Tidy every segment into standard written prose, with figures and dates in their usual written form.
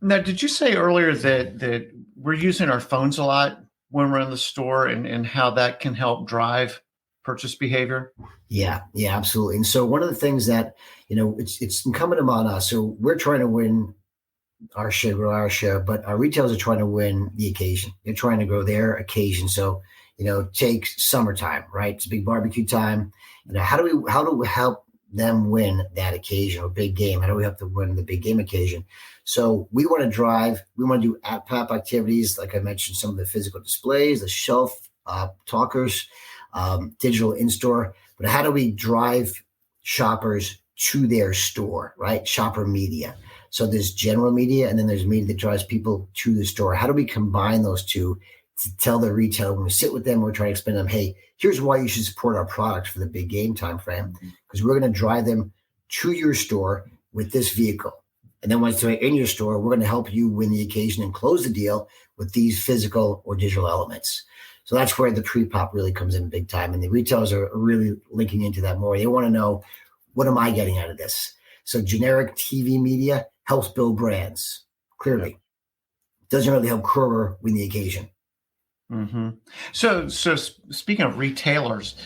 Now, did you say earlier that we're using our phones a lot when we're in the store, and how that can help drive purchase behavior? Yeah, yeah, absolutely. And so one of the things that, it's incumbent upon us. So we're trying to win grow our share, but our retailers are trying to win the occasion. They're trying to grow their occasion. So, take summertime, right? It's a big barbecue time. How do we help them win that occasion or big game? How do we help them win the big game occasion? So we want to we want to do app activities, like I mentioned, some of the physical displays, the shelf talkers, digital in-store. But how do we drive shoppers to their store, right? Shopper media. So there's general media, and then there's media that drives people to the store. How do we combine those two to tell the retailer when we sit with them, we're trying to explain to them, hey, here's why you should support our product for the big game time frame, because we're going to drive them to your store with this vehicle. And then once they're in your store, we're going to help you win the occasion and close the deal with these physical or digital elements. So that's where the pre-pop really comes in big time. And the retailers are really linking into that more. They want to know, what am I getting out of this? So generic TV media helps build brands, clearly. Doesn't really help Kroger win the occasion. Mm-hmm. So speaking of retailers,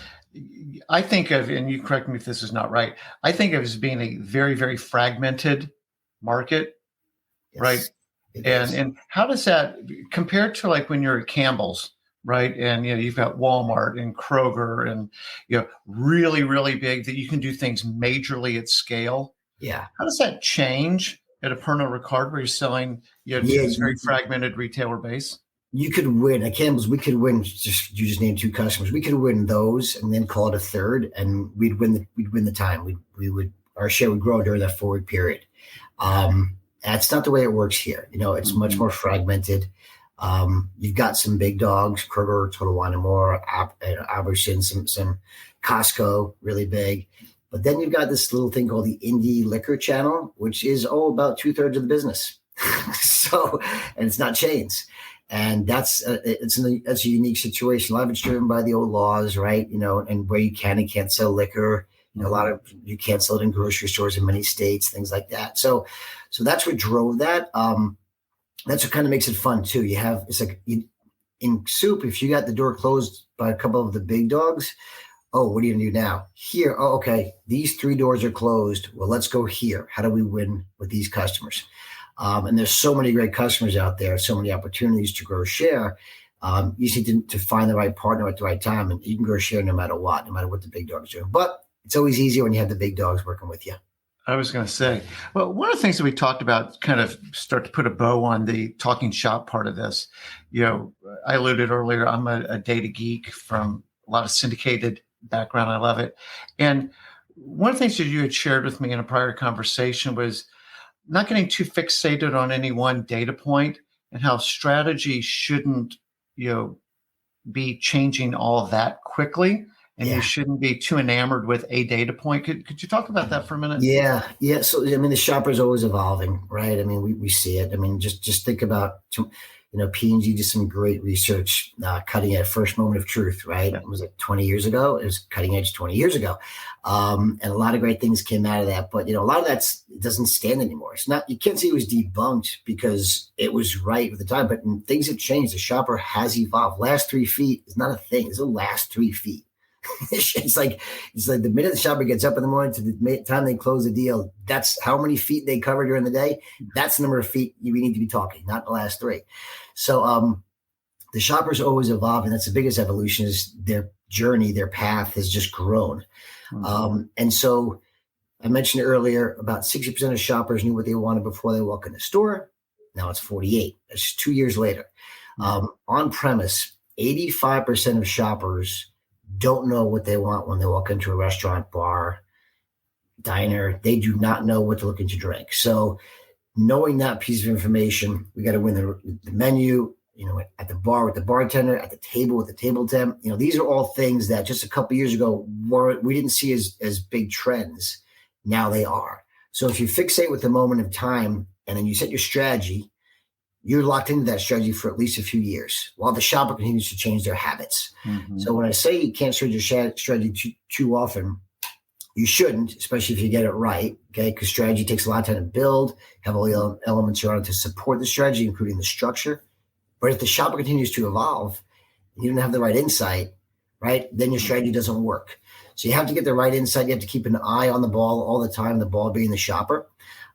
I think of, and you correct me if this is not right, I think of as being a very, very fragmented market, Yes, right? And how does that compare to like when you're at Campbell's, right? And you've got Walmart and Kroger, and really, really big, that you can do things majorly at scale. Yeah. How does that change at a Pernod Ricard where you're selling to this very fragmented retailer base? You could win at Campbell's. We could win. You just named two customers. We could win those and then call it a third, and we'd win the time. Our share would grow during that 4 week period. That's not the way it works here. It's much more fragmented. You've got some big dogs, Kroger, Total Wine & More, Albertsons, some Costco, really big. But then you've got this little thing called the indie liquor channel, which is about 2/3 of the business. And it's not chains. And that's a unique situation. A lot of it's driven by the old laws, right? And where you can and can't sell liquor. A lot of you can't sell it in grocery stores in many states, things like that. So that's what drove that. That's what kind of makes it fun too. It's like in soup, if you got the door closed by a couple of the big dogs, oh, what are you gonna do now? Here, oh, okay, these 3 doors are closed. Well, let's go here. How do we win with these customers? And there's so many great customers out there, so many opportunities to grow share. You just need to find the right partner at the right time, and you can grow share no matter what the big dogs do. But it's always easier when you have the big dogs working with you. I was going to say, well, one of the things that we talked about, kind of start to put a bow on the talking shop part of this. I alluded earlier, I'm a data geek from a lot of syndicated background. I love it. And one of the things that you had shared with me in a prior conversation was not getting too fixated on any one data point, and how strategy shouldn't, be changing all that quickly. And you shouldn't be too enamored with a data point. Could you talk about that for a minute? Yeah. So, the shopper is always evolving, right? We see it. Just think about, P&G did some great research, cutting at first moment of truth, right? It was like 20 years ago. It was cutting edge 20 years ago. And a lot of great things came out of that. But, a lot of that doesn't stand anymore. It's not, you can't say it was debunked because it was right at the time, but things have changed. The shopper has evolved. Last 3 feet is not a thing. It's the last 3 feet. It's like the minute the shopper gets up in the morning to the time they close the deal, that's how many feet they cover during the day. That's the number of feet we need to be talking, not the last 3. So the shopper's always evolving. That's the biggest evolution, is their journey, their path has just grown. And so I mentioned earlier, about 60% of shoppers knew what they wanted before they walk in the store. Now it's 48. That's 2 years later. On premise, 85% of shoppers don't know what they want when they walk into a restaurant, bar, diner. They do not know what they're looking to drink. So knowing that piece of information, we got to win the menu, at the bar with the bartender, at the table with the table temp. These are all things that just a couple of years ago we didn't see as big trends. Now they are. So if you fixate with the moment of time and then you set your strategy, you're locked into that strategy for at least a few years while the shopper continues to change their habits. So when I say you can't change your strategy too often, You shouldn't, especially if you get it right, okay? Because strategy takes a lot of time to build, have all the elements around it to support the strategy, including the structure. But if the shopper continues to evolve, and you don't have the right insight, right, then your strategy doesn't work. So you have to get the right insight. You have to keep an eye on the ball all the time, the ball being the shopper,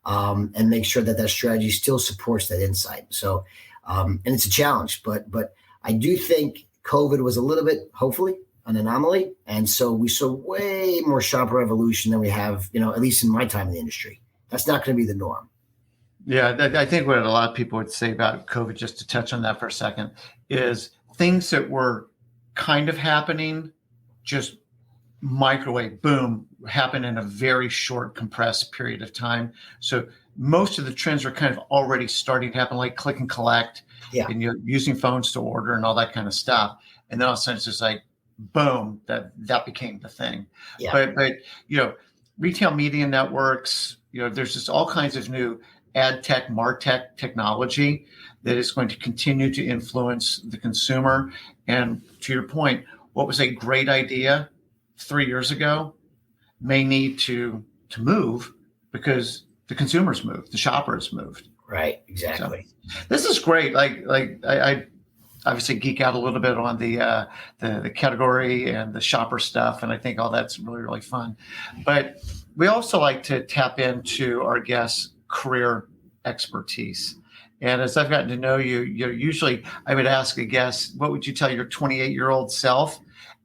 and make sure that strategy still supports that insight. So, and it's a challenge, but I do think COVID was a little bit, hopefully, an anomaly. And so we saw way more shopper evolution than we have, at least in my time in the industry. That's not going to be the norm. Yeah, I think what a lot of people would say about COVID, just to touch on that for a second, is things that were kind of happening, just microwave, boom, happen in a very short, compressed period of time. So most of the trends are kind of already starting to happen, like click and collect, and you're using phones to order and all that kind of stuff. And then all of a sudden it's just like, boom, that became the thing. Yeah. But retail media networks, there's just all kinds of new ad tech, martech technology that is going to continue to influence the consumer. And to your point, what was a great idea 3 years ago may need to move because the consumers moved, the shoppers moved. Right, exactly. So, this is great. I obviously geek out a little bit on the category and the shopper stuff, and I think all that's really, really fun. But we also like to tap into our guests' career expertise. And as I've gotten to know you, usually I would ask a guest, what would you tell your 28-year-old self?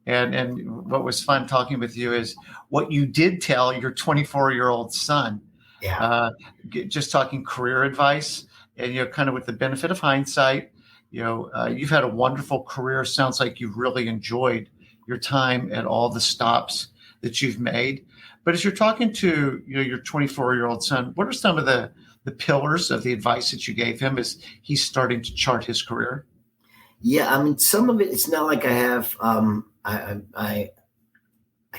And what was fun talking with you is what you did tell your 24-year-old son. Yeah. Just talking career advice, and kind of with the benefit of hindsight, you've had a wonderful career. Sounds like you've really enjoyed your time at all the stops that you've made. But as you're talking to your 24-year-old son, what are some of the pillars of the advice that you gave him as he's starting to chart his career? Yeah, I mean, some of it, it's not like I have, I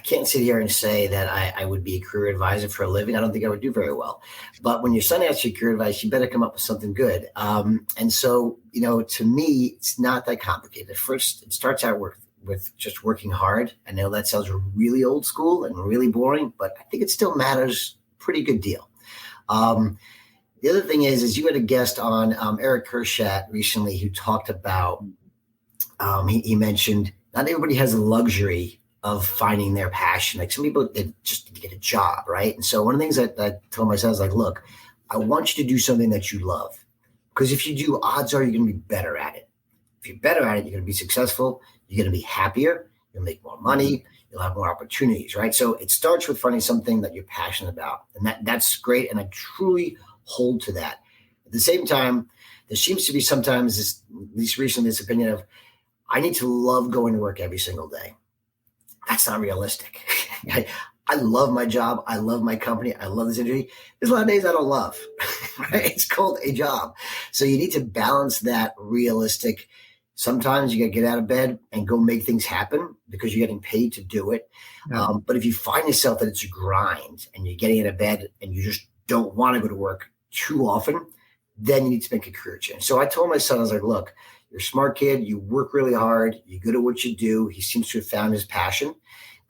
can't sit here and say that I would be a career advisor for a living. I don't think I would do very well. But when your son asks you career advice, you better come up with something good. And so, to me, it's not that complicated. First, it starts out with just working hard. I know that sounds really old school and really boring, but I think it still matters. Pretty good deal. The other thing is you had a guest on Eric Kershat recently who talked about, he mentioned not everybody has the luxury of finding their passion. Like some people, they just need to get a job, right? And so one of the things that I told myself is like, look, I want you to do something that you love. Because if you do, odds are you're going to be better at it. If you're better at it, you're going to be successful. You're going to be happier. You'll make more money. You'll have more opportunities, right? So it starts with finding something that you're passionate about. And that's great. And I truly hold to that. At the same time, there seems to be sometimes this, at least recently, this opinion of, I need to love going to work every single day. That's not realistic. I love my job. I love my company. I love this industry. There's a lot of days I don't love. Right? It's called a job. So you need to balance that realistic. Sometimes you got to get out of bed and go make things happen because you're getting paid to do it. Yeah. But if you find yourself that it's a grind and you're getting out of bed and you just don't want to go to work too often, then you need to make a career change. So I told my son, I was like, look, you're a smart kid. You work really hard. You're good at what you do. He seems to have found his passion,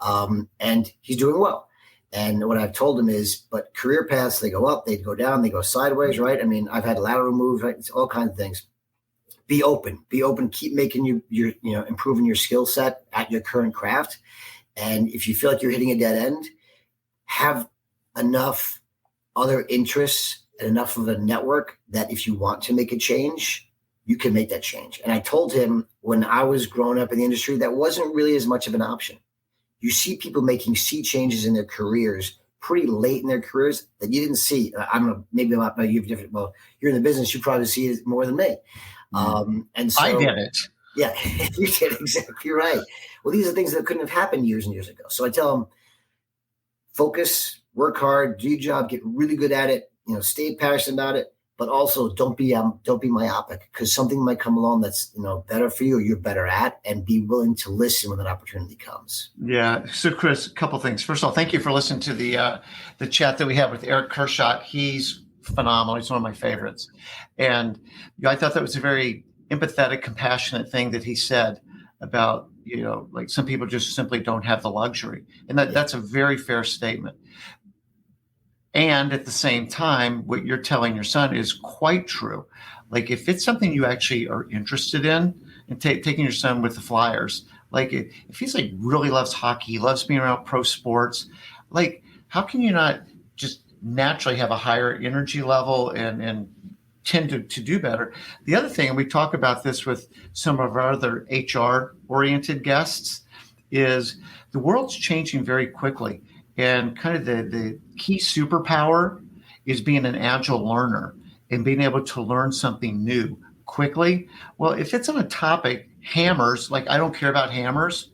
and he's doing well. And what I've told him is, but career paths, they go up, they go down, they go sideways, right? I mean, I've had lateral moves, right? It's all kinds of things. Be open, keep making your improving your skill set at your current craft. And if you feel like you're hitting a dead end, have enough other interests and enough of a network that if you want to make a change, you can make that change. And I told him when I was growing up in the industry, that wasn't really as much of an option. You see people making sea changes in their careers pretty late in their careers that you didn't see. I don't know, maybe you've different. Well, you're in the business, you probably see it more than me. And so I did it. Yeah, you did exactly right. Well, these are things that couldn't have happened years and years ago. So I tell them, focus, work hard, do your job, get really good at it. Stay passionate about it. But also don't be myopic, because something might come along that's better for you or you're better at, and be willing to listen when an opportunity comes. Yeah. So Chris, a couple things. First of all, thank you for listening to the chat that we have with Eric Kershat. He's phenomenal. He's one of my favorites, and I thought that was a very empathetic, compassionate thing that he said about like some people just simply don't have the luxury. And that's a very fair statement. And at the same time, what you're telling your son is quite true. Like if it's something you actually are interested in, and taking your son with the Flyers, like if he's like really loves hockey, loves being around pro sports, like how can you not just naturally have a higher energy level and tend to do better? The other thing, and we talk about this with some of our other HR oriented guests, is the world's changing very quickly. And kind of the key superpower is being an agile learner and being able to learn something new quickly. Well, if it's on a topic, hammers, like I don't care about hammers,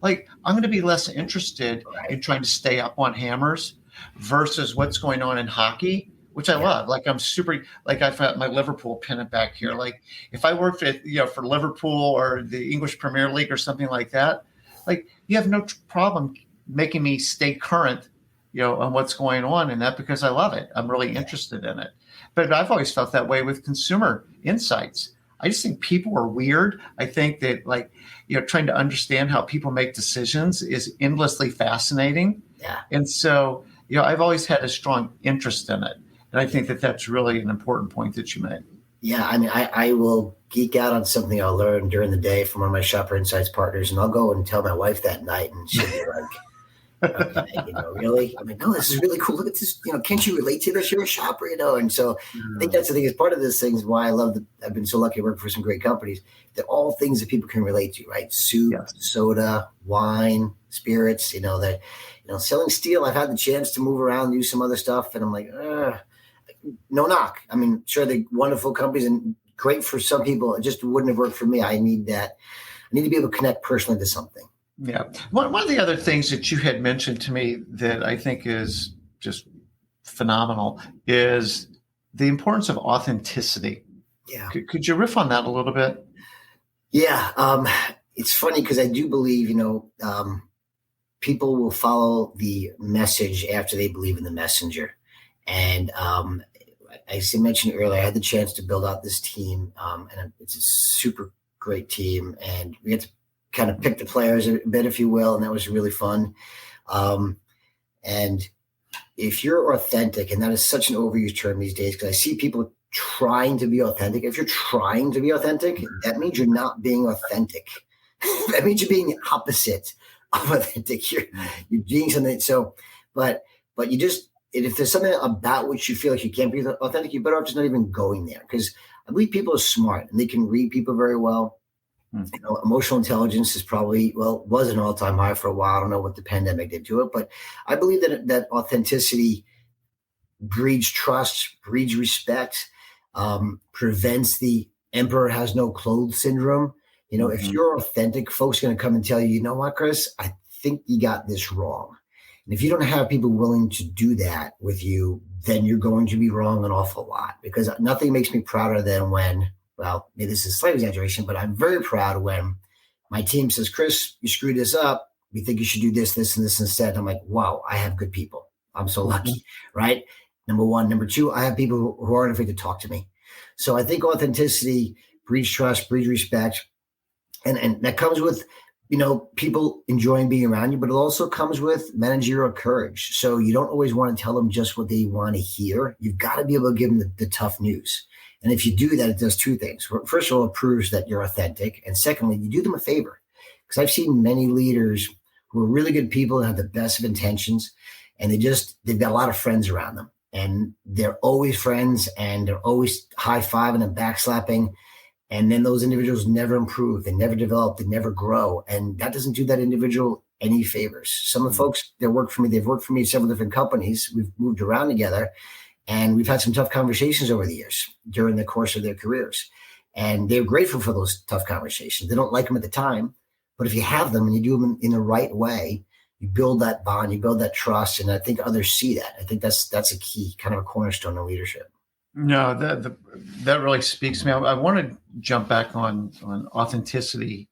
like I'm going to be less interested in trying to stay up on hammers versus what's going on in hockey, which I love. Like I'm super, like I've got my Liverpool pennant back here. Like if I worked at, for Liverpool or the English Premier League or something like that, like you have no problem making me stay current, on what's going on in that because I love it. I'm really interested in it. But I've always felt that way with consumer insights. I just think people are weird. I think that trying to understand how people make decisions is endlessly fascinating. Yeah. And so, I've always had a strong interest in it. And I think that that's really an important point that you made. Yeah. I mean, I will geek out on something I'll learn during the day from one of my Shopper Insights partners, and I'll go and tell my wife that night, and she'll be like, okay, really? I mean, no, this is really cool. Look at this. Can't you relate to this? You're a shopper, And so I think that's the thing. Is part of this thing is why I love that I've been so lucky to work for some great companies. They're all things that people can relate to, right? Soup, soda, wine, spirits. Selling steel. I've had the chance to move around and do some other stuff, and I'm like, no knock. I mean, sure, they're wonderful companies and great for some people. It just wouldn't have worked for me. I need that. I need to be able to connect personally to something. Yeah. One of the other things that you had mentioned to me that I think is just phenomenal is the importance of authenticity. Yeah. Could you riff on that a little bit? Yeah. It's funny because I do believe, people will follow the message after they believe in the messenger. And as I mentioned earlier, I had the chance to build out this team, and it's a super great team. And we had to kind of pick the players a bit, if you will, and that was really fun. And if you're authentic, and that is such an overused term these days, because I see people trying to be authentic. If you're trying to be authentic, that means you're not being authentic. That means you're being the opposite of authentic. You're doing something. So, but you just, if there's something about which you feel like you can't be authentic, you better off just not even going there. Because I believe people are smart and they can read people very well. Emotional intelligence is probably, was an all-time high for a while. I don't know what the pandemic did to it, but I believe that authenticity breeds trust, breeds respect, prevents the emperor has no clothes syndrome. If you're authentic, folks are going to come and tell you, you know what, Chris, I think you got this wrong. And if you don't have people willing to do that with you, then you're going to be wrong an awful lot, because nothing makes me prouder than when, maybe this is a slight exaggeration, but I'm very proud when my team says, Chris, you screwed this up. We think you should do this, this, and this instead. And I'm like, wow, I have good people. I'm so lucky, right? Number one. Number two, I have people who aren't afraid to talk to me. So I think authenticity breeds trust, breeds respect. And that comes with, people enjoying being around you, but it also comes with managerial courage. So you don't always want to tell them just what they want to hear. You've got to be able to give them the tough news. And if you do that, it does two things. First of all, it proves that you're authentic. And secondly, you do them a favor. Because I've seen many leaders who are really good people and have the best of intentions, and they've got a lot of friends around them. And they're always friends, and they're always high-fiving and backslapping. And then those individuals never improve. They never develop. They never grow. And that doesn't do that individual any favors. Some of the folks that work for me, they've worked for me at several different companies. We've moved around together. And we've had some tough conversations over the years during the course of their careers. And they're grateful for those tough conversations. They don't like them at the time, but if you have them and you do them in the right way, you build that bond, you build that trust. And I think others see that. I think that's a key, kind of a cornerstone of leadership. No, that really speaks to me. I want to jump back on authenticity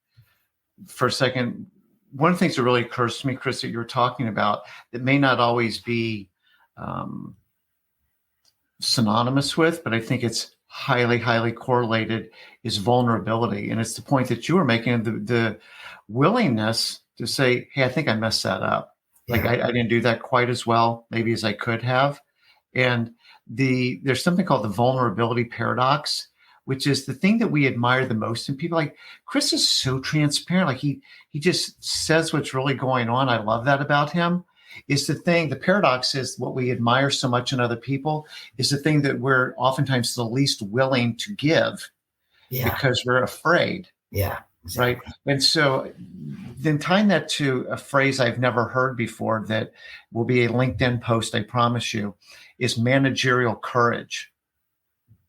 for a second. One of the things that really occurs to me, Chris, that you're talking about that may not always be synonymous with, but I think it's highly, highly correlated, is vulnerability. And it's the point that you were making. willingness to say, hey, I think I messed that up. Like I didn't do that quite as well, maybe as I could have. And there's something called the vulnerability paradox, which is the thing that we admire the most in people. Like Chris is so transparent. Like he just says what's really going on. I love that about him. Is the paradox is what we admire so much in other people is the thing that we're oftentimes the least willing to give because we're afraid. Yeah. Exactly. Right. And so then tying that to a phrase I've never heard before that will be a LinkedIn post, I promise you, is managerial courage.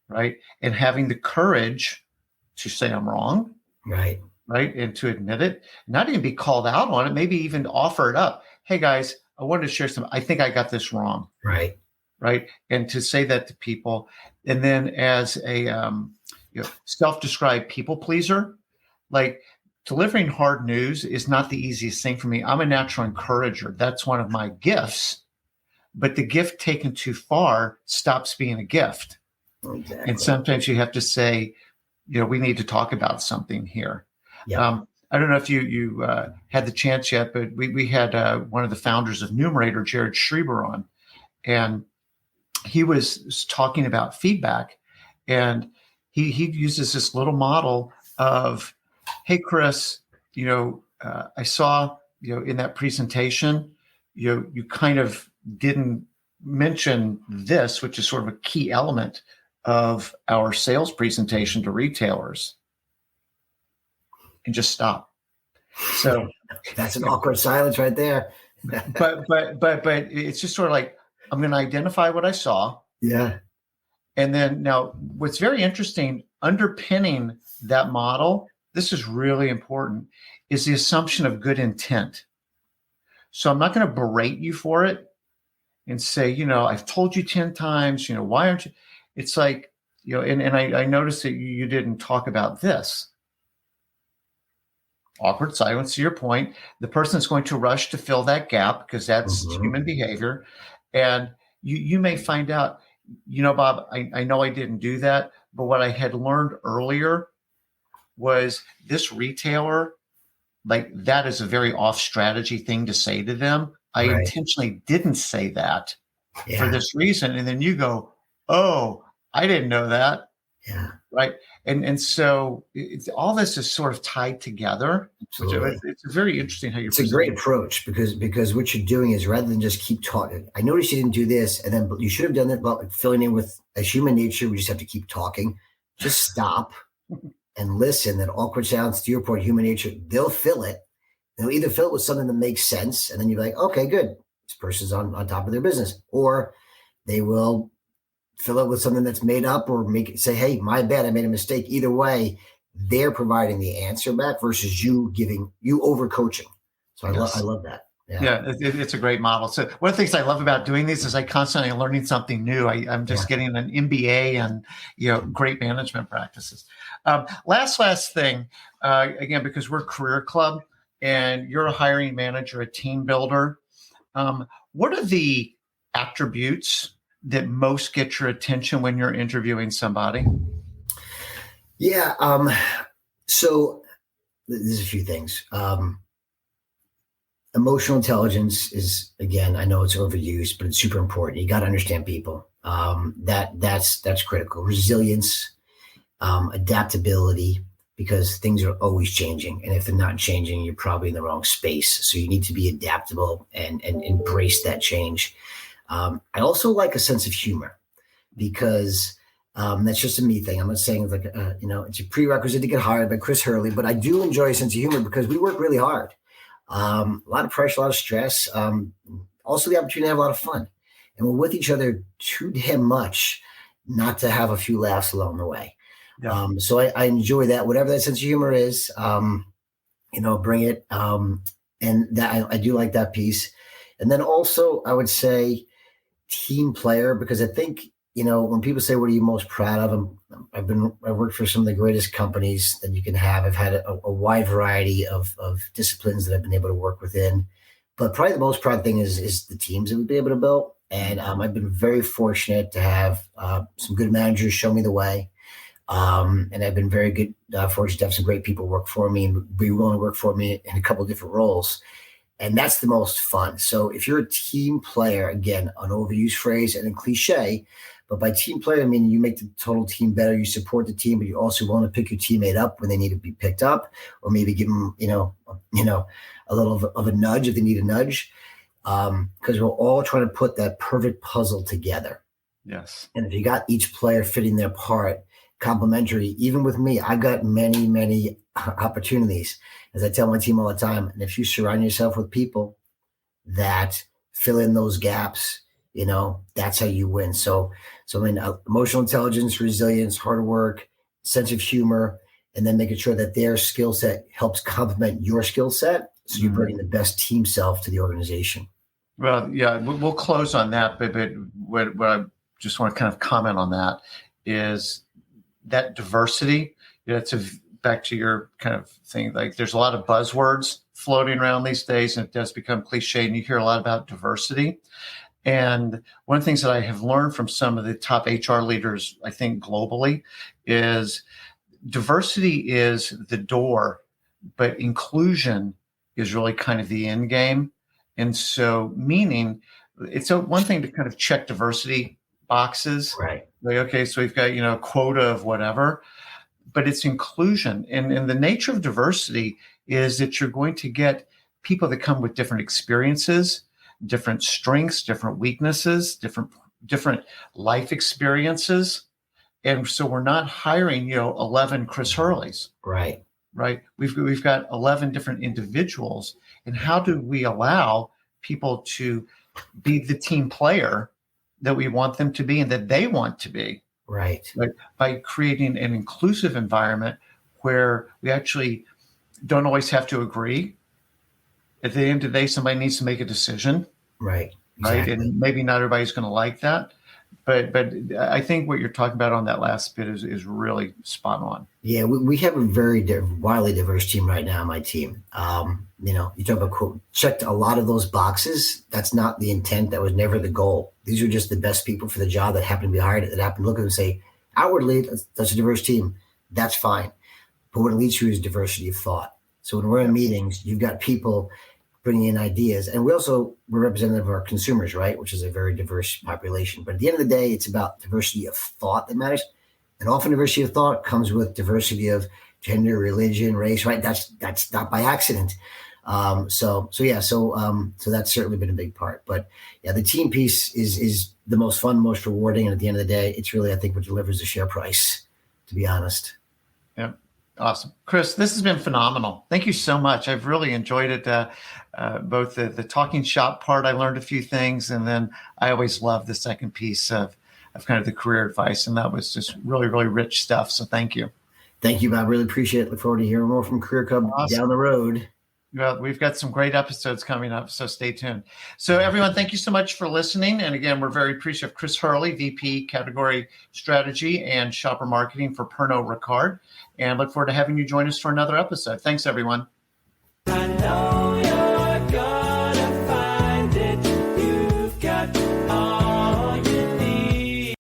Right. And having the courage to say I'm wrong. Right. Right. And to admit it, not even be called out on it, maybe even offer it up. Hey, guys, I wanted to share I think I got this wrong. Right. Right. And to say that to people. And then as a self-described people pleaser, like delivering hard news is not the easiest thing for me. I'm a natural encourager. That's one of my gifts. But the gift taken too far stops being a gift. Exactly. And sometimes you have to say, we need to talk about something here. Yeah. I don't know if you had the chance yet, but we had one of the founders of Numerator, Jared Schreiber, on, and he was talking about feedback, and he uses this little model of, hey, Chris, I saw, in that presentation, you kind of didn't mention this, which is sort of a key element of our sales presentation to retailers. And just stop. So that's an awkward silence right there. but it's just sort of like, I'm going to identify what I saw. Yeah. And then now what's very interesting, underpinning that model, this is really important, is the assumption of good intent. So I'm not going to berate you for it and say, I've told you 10 times, why aren't you? It's like, and I noticed that you didn't talk about this. Awkward silence, to your point. The person is going to rush to fill that gap because that's human behavior. And you may find out, Bob, I know I didn't do that, but what I had learned earlier was this retailer, like that is a very off strategy thing to say to them. I intentionally didn't say that for this reason. And then you go, oh, I didn't know that. Yeah. Right. And so all this is sort of tied together. It's very interesting how you're. It's a great approach because what you're doing is rather than just keep talking. I noticed you didn't do this, and then you should have done that. Well, filling in with as human nature, we just have to keep talking. Just stop and listen. That awkward sounds, to your point, human nature. They'll fill it. They'll either fill it with something that makes sense, and then you're like, okay, good. This person's on top of their business, or they will fill it with something that's made up or say, hey, my bad, I made a mistake. Either way, they're providing the answer back versus you over coaching. So I love that. Yeah, it's a great model. So one of the things I love about doing these is I constantly learning something new. I'm just getting an MBA and, great management practices. Last thing, again, because we're Career Club and you're a hiring manager, a team builder. What are the attributes that most get your attention when you're interviewing somebody? Yeah. So there's a few things. Emotional intelligence is, again, I know it's overused, but it's super important. You got to understand people. That's critical. Resilience, adaptability, because things are always changing. And if they're not changing, you're probably in the wrong space. So you need to be adaptable and embrace that change. I also like a sense of humor because that's just a me thing. I'm not saying it's like, it's a prerequisite to get hired by Chris Hurley, but I do enjoy a sense of humor because we work really hard. A lot of pressure, a lot of stress. Also the opportunity to have a lot of fun. And we're with each other too damn much not to have a few laughs along the way. Yeah. So I enjoy that, whatever that sense of humor is, bring it. And that I do like that piece. And then also I would say team player, because I think, when people say, what are you most proud of? I've worked for some of the greatest companies that you can have. I've had a wide variety of disciplines that I've been able to work within, but probably the most proud thing is the teams that we've been able to build. And I've been very fortunate to have some good managers show me the way. And I've been very good, fortunate to have some great people work for me and be willing to work for me in a couple of different roles. And that's the most fun. So if you're a team player, again, an overused phrase and a cliche, but by team player, I mean, you make the total team better. You support the team, but you also want to pick your teammate up when they need to be picked up, or maybe give them, a little of a nudge if they need a nudge. Because we're all trying to put that perfect puzzle together. Yes. And if you got each player fitting their part, complementary, even with me, I've got many, many opportunities, as I tell my team all the time. And if you surround yourself with people that fill in those gaps, that's how you win. So I mean, emotional intelligence, resilience, hard work, sense of humor, and then making sure that their skill set helps complement your skill set. So you're bringing the best team self to the organization. Well, yeah, we'll close on that. But what I just want to kind of comment on that is that diversity. It's back to your kind of thing. Like there's a lot of buzzwords floating around these days, and it does become cliche. And you hear a lot about diversity. And one of the things that I have learned from some of the top HR leaders, I think globally, is diversity is the door, but inclusion is really kind of the end game. And so meaning it's one thing to kind of check diversity boxes. Right. Like, okay, so we've got, a quota of whatever, but it's inclusion. And the nature of diversity is that you're going to get people that come with different experiences, different strengths, different weaknesses, different life experiences. And so we're not hiring, 11 Chris Hurleys. Right. Right. We've got 11 different individuals. And how do we allow people to be the team player that we want them to be and that they want to be? Right. By creating an inclusive environment where we actually don't always have to agree. At the end of the day, somebody needs to make a decision. Right. Right. Exactly. And maybe not everybody's going to like that. But I think what you're talking about on that last bit is really spot on. Yeah, we have a very wildly diverse team right now. My team, you talk about checked a lot of those boxes. That's not the intent. That was never the goal. These are just the best people for the job that happen to be hired. That happen to look at them and say, outwardly, that's a diverse team. That's fine. But what it leads to is diversity of thought. So when we're in meetings, you've got people bringing in ideas. And we're representative of our consumers, right? Which is a very diverse population. But at the end of the day, it's about diversity of thought that matters. And often diversity of thought comes with diversity of gender, religion, race, right? That's not by accident. So that's certainly been a big part. But yeah, the team piece is the most fun, most rewarding. And at the end of the day, it's really, I think, what delivers the share price, to be honest. Yeah. Awesome. Chris, this has been phenomenal. Thank you so much. I've really enjoyed it. Both the talking shop part, I learned a few things. And then I always love the second piece of kind of the career advice. And that was just really, really rich stuff. So thank you. Thank you, Bob. Really appreciate it. Look forward to hearing more from Career Club down the road. Well, we've got some great episodes coming up, so stay tuned. So everyone, thank you so much for listening. And again, we're very appreciative of Chris Hurley, VP Category Strategy and Shopper Marketing for Penrod Ricard. And look forward to having you join us for another episode. Thanks, everyone.